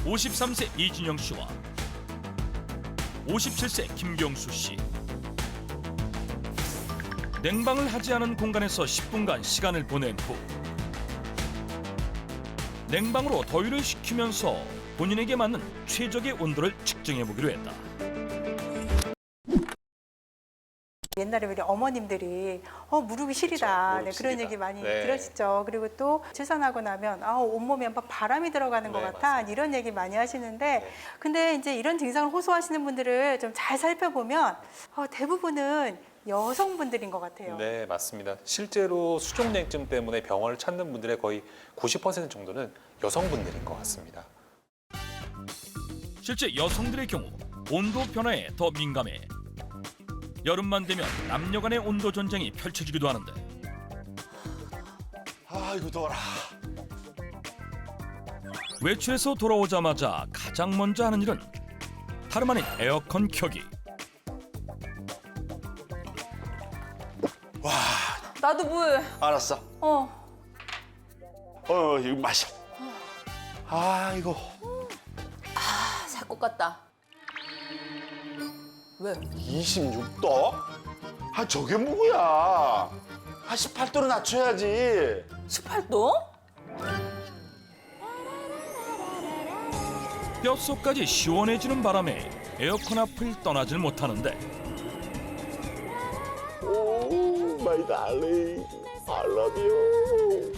53세 이진영 씨와 57세 김경수 씨. 냉방을 하지 않은 공간에서 10분간 시간을 보낸 후 냉방으로 더위를 식히면서 본인에게 맞는 최적의 온도를 측정해 보기로 했다. 옛날에 우리 어머님들이 무릎이 시리다, 그렇죠, 무릎 그런 시리다. 얘기 많이 네. 들으시죠. 그리고 또 출산하고 나면 온몸에 막 바람이 들어가는 것 네, 같아, 맞습니다. 이런 얘기 많이 하시는데 네. 근데 이제 이런 증상을 호소하시는 분들을 좀 잘 살펴보면 대부분은 여성분들인 것 같아요. 네, 맞습니다. 실제로 수족냉증 때문에 병원을 찾는 분들의 거의 90% 정도는 여성분들인 것 같습니다. 실제 여성들의 경우 온도 변화에 더 민감해 여름만 되면 남녀 간의 온도 전쟁이 펼쳐지기도 하는데 아이고 더워라. 외출해서 돌아오자마자 가장 먼저 하는 일은 다름 아닌 에어컨 켜기. 나도 물. 알았어. 이거 마셔. 아이고. 살 것 같다. 왜? 26도? 저게 뭐야? 18도로 낮춰야지. 18도? 뼛속까지 시원해지는 바람에 에어컨 앞을 떠나질 못하는데 오, my darling. I love you.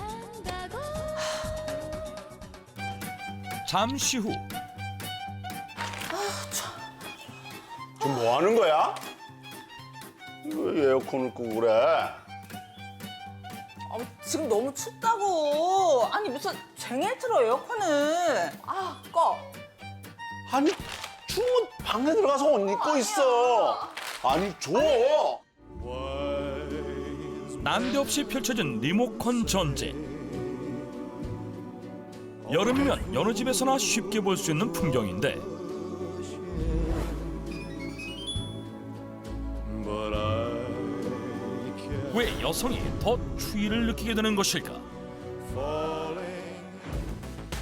잠시 후 지금 뭐 하는 거야? 왜 에어컨을 끄고 그래? 지금 너무 춥다고. 아니 무슨 쟁일 틀어 에어컨을. 꺼. 아니, 추우면 방에 들어가서 옷 입고 있어. 아니, 줘. 난데없이 펼쳐진 리모컨 전쟁. 여름이면 여느 집에서나 쉽게 볼 수 있는 풍경인데 왜 여성이 더 추위를 느끼게 되는 것일까?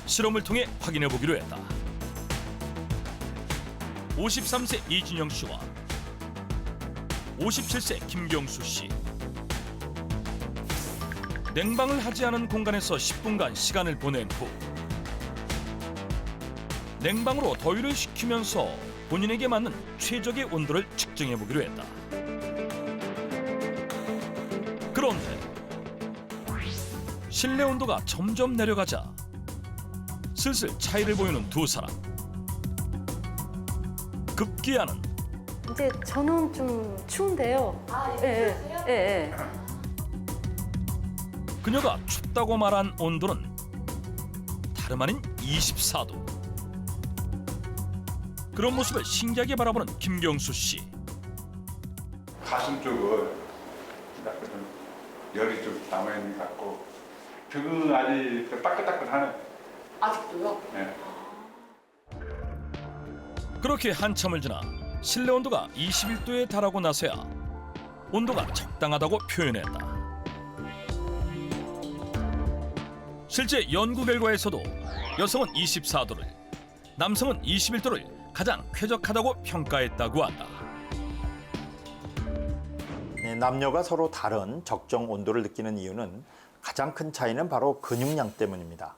실험을 통해 확인해 보기로 했다. 53세 이진영 씨와 57세 김경수 씨. 냉방을 하지 않은 공간에서 10분간 시간을 보낸 후 냉방으로 더위를 식히면서 본인에게 맞는 최적의 온도를 측정해 보기로 했다. 그런데 실내 온도가 점점 내려가자 슬슬 차이를 보이는 두 사람. 급기야는 이제 저는 좀 추운데요. 예, 예, 예. 그녀가 춥다고 말한 온도는 다름 아닌 24도. 그런 모습을 신기하게 바라보는 김경수 씨. 가슴 쪽은 좀 열이 좀 남아있는 것 같고 등은 아직 따끈따끈하네. 아직도요? 네. 그렇게 한참을 지나 실내 온도가 21도에 달하고 나서야 온도가 적당하다고 표현했다. 실제 연구 결과에서도 여성은 24도를, 남성은 21도를 가장 쾌적하다고 평가했다고 한다. 남녀가 서로 다른 적정 온도를 느끼는 이유는 가장 큰 차이는 바로 근육량 때문입니다.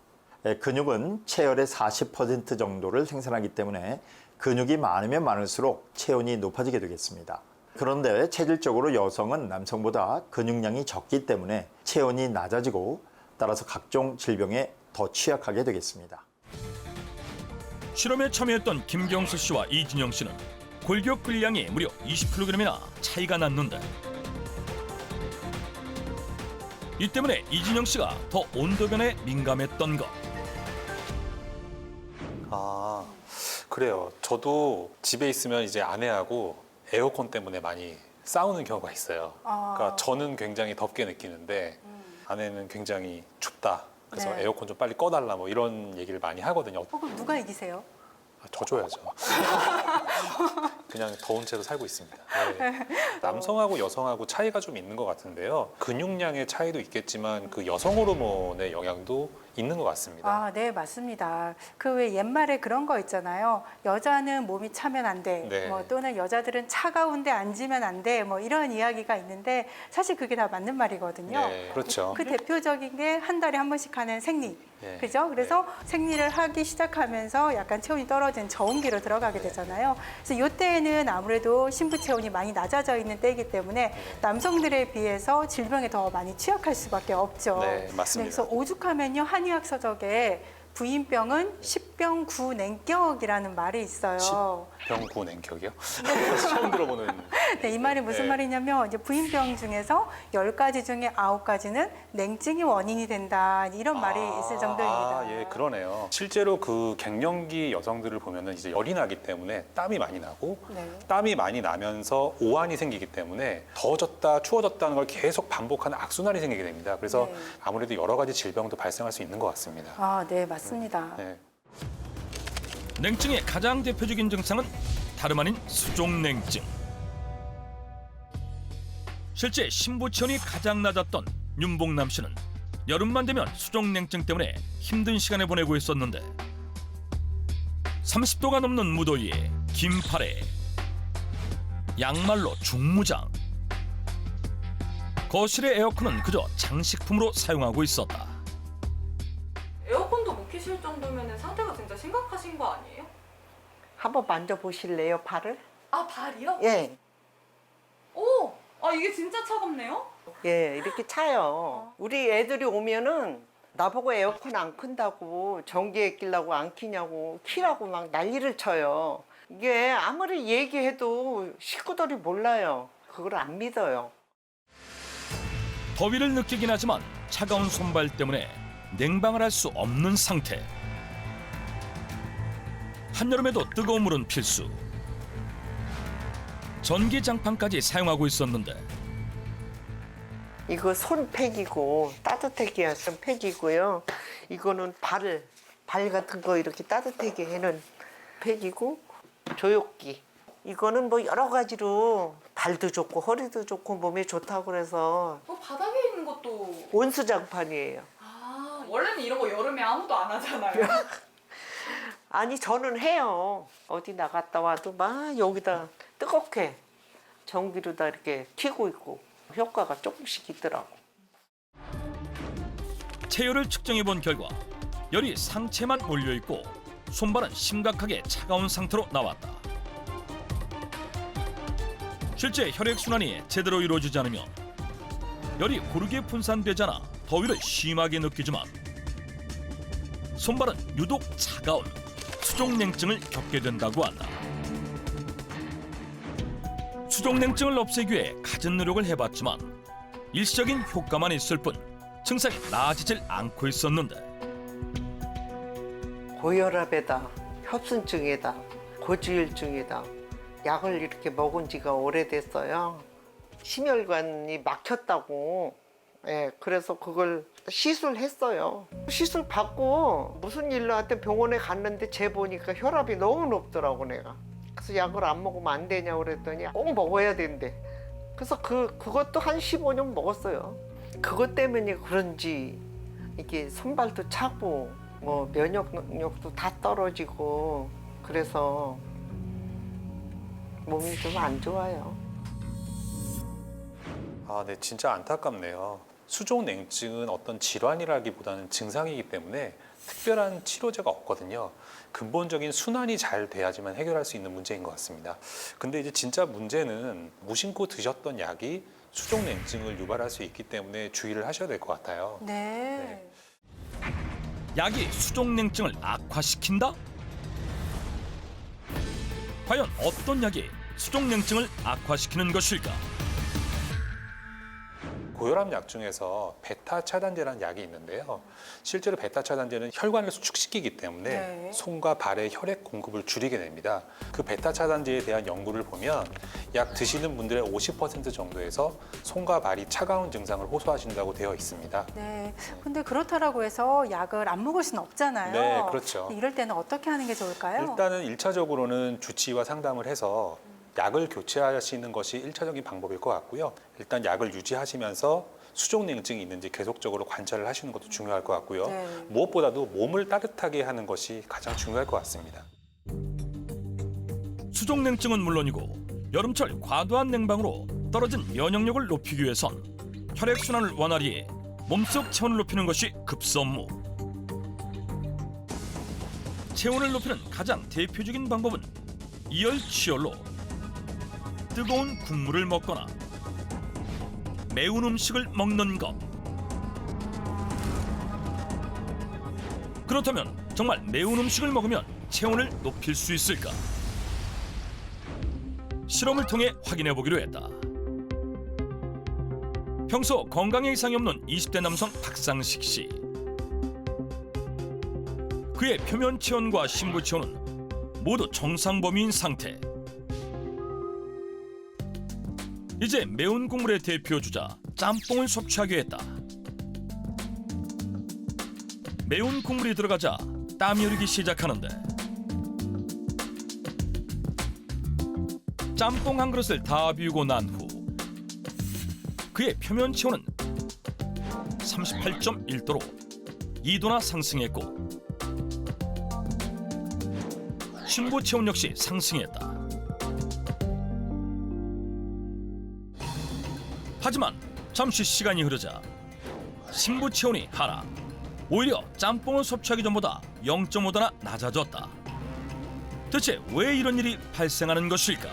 근육은 체열의 40% 정도를 생산하기 때문에 근육이 많으면 많을수록 체온이 높아지게 되겠습니다. 그런데 체질적으로 여성은 남성보다 근육량이 적기 때문에 체온이 낮아지고 따라서 각종 질병에 더 취약하게 되겠습니다. 실험에 참여했던 김경수 씨와 이진영 씨는 골격 근량이 무려 20kg이나 차이가 났는데 이 때문에 이진영 씨가 더 온도 변화에 민감했던 것. 그래요. 저도 집에 있으면 이제 아내하고 에어컨 때문에 많이 싸우는 경우가 있어요. 그러니까 저는 굉장히 덥게 느끼는데 아내는 굉장히 춥다. 그래서 네. 에어컨 좀 빨리 꺼달라 뭐 이런 얘기를 많이 하거든요. 그럼 누가 이기세요? 저 줘야죠. 그냥 더운 채로 살고 있습니다. 네. 남성하고 여성하고 차이가 좀 있는 것 같은데요. 근육량의 차이도 있겠지만 그 여성 호르몬의 영향도 있는 것 같습니다. 아, 네, 맞습니다. 그 왜 옛말에 그런 거 있잖아요. 여자는 몸이 차면 안 돼. 네. 뭐 또는 여자들은 차가운데 앉으면 안 돼. 뭐 이런 이야기가 있는데 사실 그게 다 맞는 말이거든요. 네, 그렇죠. 그 대표적인 게 한 달에 한 번씩 하는 생리. 네. 그죠? 그래서 생리를 하기 시작하면서 약간 체온이 떨어진 저온기로 들어가게 되잖아요. 그래서 이때에는 아무래도 신부 체온이 많이 낮아져 있는 때이기 때문에 남성들에 비해서 질병에 더 많이 취약할 수밖에 없죠. 네, 맞습니다. 그래서 오죽하면요, 한의학 서적에 부인병은 십병 구냉격이라는 말이 있어요. 병구 냉격이요? 처음 들어보는. 네, 이 말이 무슨 네. 말이냐면 이제 부인병 중에서 10가지 중에 9가지는 냉증이 원인이 된다. 이런 말이 있을 정도입니다. 예, 그러네요. 실제로 그 갱년기 여성들을 보면은 이제 열이 나기 때문에 땀이 많이 나고 네. 땀이 많이 나면서 오한이 생기기 때문에 더워졌다 추워졌다는 걸 계속 반복하는 악순환이 생기게 됩니다. 그래서 네. 아무래도 여러 가지 질병도 발생할 수 있는 것 같습니다. 아, 네, 맞습니다. 네. 냉증의 가장 대표적인 증상은 다름 아닌 수족냉증. 실제 신부 체온이 가장 낮았던 윤봉남 씨는 여름만 되면 수족냉증 때문에 힘든 시간을 보내고 있었는데 30도가 넘는 무더위에 긴팔에 양말로 중무장. 거실의 에어컨은 그저 장식품으로 사용하고 있었다. 에어컨도 못 켜실 정도면 상태가 진짜 심각하신 거 아니에요? 한번 만져보실래요, 발을? 아, 발이요? 예, 오! 아, 이게 진짜 차갑네요? 예, 이렇게 차요. 우리 애들이 오면은 나보고 에어컨 안 끈다고 전기에 끼려고 안 키냐고 키라고 막 난리를 쳐요. 이게 아무리 얘기해도 식구들이 몰라요. 그걸 안 믿어요. 더위를 느끼긴 하지만 차가운 손발 때문에 냉방을 할 수 없는 상태. 한여름에도 뜨거운 물은 필수. 전기장판까지 사용하고 있었는데 이거 손팩이고 따뜻하게 하는 팩이고요. 이거는 발 같은 거 이렇게 따뜻하게 해는 팩이고 조욕기. 이거는 뭐 여러 가지로 발도 좋고 허리도 좋고 몸에 좋다고 그래서 바닥에 있는 것도. 온수장판이에요. 아, 원래는 이런 거 여름에 아무도 안 하잖아요. 아니 저는 해요. 어디 나갔다 와도 막 여기다 뜨겁게 전기로다 이렇게 켜고 있고 효과가 조금씩 있더라고. 체열을 측정해 본 결과 열이 상체만 몰려 있고 손발은 심각하게 차가운 상태로 나왔다. 실제 혈액 순환이 제대로 이루어지지 않으면 열이 고르게 분산되지 않아 더위를 심하게 느끼지만 손발은 유독 차가운 수족냉증을 겪게 된다고 한다. 수족냉증을 없애기 위해 갖은 노력을 해봤지만 일시적인 효과만 있을 뿐 증상이 나아지질 않고 있었는데 고혈압에다 협순증에다 고지혈증에다 약을 이렇게 먹은 지가 오래됐어요. 심혈관이 막혔다고. 예, 그래서 그걸 시술했어요. 시술 받고 무슨 일로 하여튼 병원에 갔는데 재보니까 혈압이 너무 높더라고 내가. 그래서 약을 안 먹으면 안 되냐고 그랬더니 꼭 먹어야 된대. 그래서 그것도 한 15년 먹었어요. 그것 때문에 그런지 이게 손발도 차고 뭐 면역력도 다 떨어지고 그래서 몸이 좀 안 좋아요. 아, 네, 진짜 안타깝네요. 수족냉증은 어떤 질환이라기보다는 증상이기 때문에 특별한 치료제가 없거든요. 근본적인 순환이 잘 돼야지만 해결할 수 있는 문제인 것 같습니다. 근데 이제 진짜 문제는 무심코 드셨던 약이 수족냉증을 유발할 수 있기 때문에 주의를 하셔야 될 것 같아요. 네. 약이 수족냉증을 악화시킨다? 과연 어떤 약이 수족냉증을 악화시키는 것일까? 고혈압 약 중에서 베타 차단제라는 약이 있는데요. 실제로 베타 차단제는 혈관을 수축시키기 때문에 네. 손과 발의 혈액 공급을 줄이게 됩니다. 그 베타 차단제에 대한 연구를 보면 약 드시는 분들의 50% 정도에서 손과 발이 차가운 증상을 호소하신다고 되어 있습니다. 네. 근데 그렇다라고 해서 약을 안 먹을 수는 없잖아요. 네, 그렇죠. 이럴 때는 어떻게 하는 게 좋을까요? 일단은 1차적으로는 주치의와 상담을 해서 약을 교체하시는 것이 1차적인 방법일 것 같고요. 일단 약을 유지하시면서 수족 냉증이 있는지 계속적으로 관찰을 하시는 것도 중요할 것 같고요. 네. 무엇보다도 몸을 따뜻하게 하는 것이 가장 중요할 것 같습니다. 수족 냉증은 물론이고 여름철 과도한 냉방으로 떨어진 면역력을 높이기 위해선 혈액순환을 원활히 해 몸속 체온을 높이는 것이 급선무. 체온을 높이는 가장 대표적인 방법은 이열치열로 뜨거운 국물을 먹거나 매운 음식을 먹는 것. 그렇다면 정말 매운 음식을 먹으면 체온을 높일 수 있을까? 실험을 통해 확인해 보기로 했다. 평소 건강에 이상이 없는 20대 남성 박상식 씨. 그의 표면 체온과 심부 체온은 모두 정상 범위인 상태. 이제 매운 국물의 대표 주자 짬뽕을 섭취하게 했다. 매운 국물이 들어가자 땀이 흐르기 시작하는데 짬뽕 한 그릇을 다 비우고 난 후 그의 표면 체온은 38.1도로 2도나 상승했고 심부 체온 역시 상승했다. 하지만 잠시 시간이 흐르자 심부 체온이 하락. 오히려 짬뽕을 섭취하기 전보다 0.5도나 낮아졌다. 대체 왜 이런 일이 발생하는 것일까?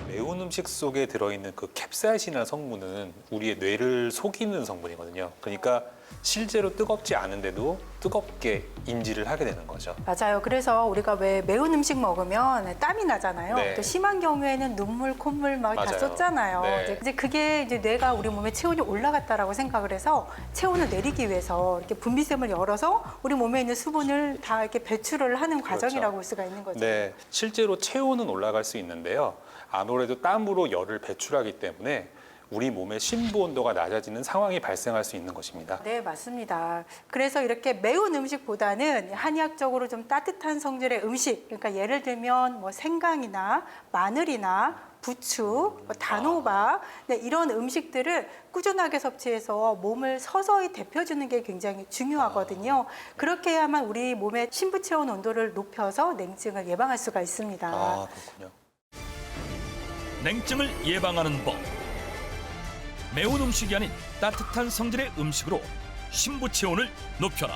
매운 음식 속에 들어있는 그 캡사이신이라는 성분은 우리의 뇌를 속이는 성분이거든요. 그러니까 실제로 뜨겁지 않은데도 뜨겁게 인지를 하게 되는 거죠. 맞아요. 그래서 우리가 왜 매운 음식 먹으면 땀이 나잖아요. 네. 또 심한 경우에는 눈물, 콧물 막 다 맞아요. 쏟잖아요. 네. 이제 그게 이제 뇌가 우리 몸에 체온이 올라갔다라고 생각을 해서 체온을 내리기 위해서 이렇게 분비샘을 열어서 우리 몸에 있는 수분을 다 이렇게 배출을 하는 과정이라고 볼 수가 있는 거죠. 네, 실제로 체온은 올라갈 수 있는데요. 아무래도 땀으로 열을 배출하기 때문에 우리 몸의 심부 온도가 낮아지는 상황이 발생할 수 있는 것입니다. 네, 맞습니다. 그래서 이렇게 매운 음식보다는 한의학적으로 좀 따뜻한 성질의 음식, 그러니까 예를 들면 뭐 생강이나 마늘이나 부추, 뭐 단호박 네, 이런 음식들을 꾸준하게 섭취해서 몸을 서서히 데펴주는 게 굉장히 중요하거든요. 그렇게 해야만 우리 몸의 심부 체온 온도를 높여서 냉증을 예방할 수가 있습니다. 아, 그렇군요. 냉증을 예방하는 법. 매운 음식이 아닌 따뜻한 성질의 음식으로 심부 체온을 높여라.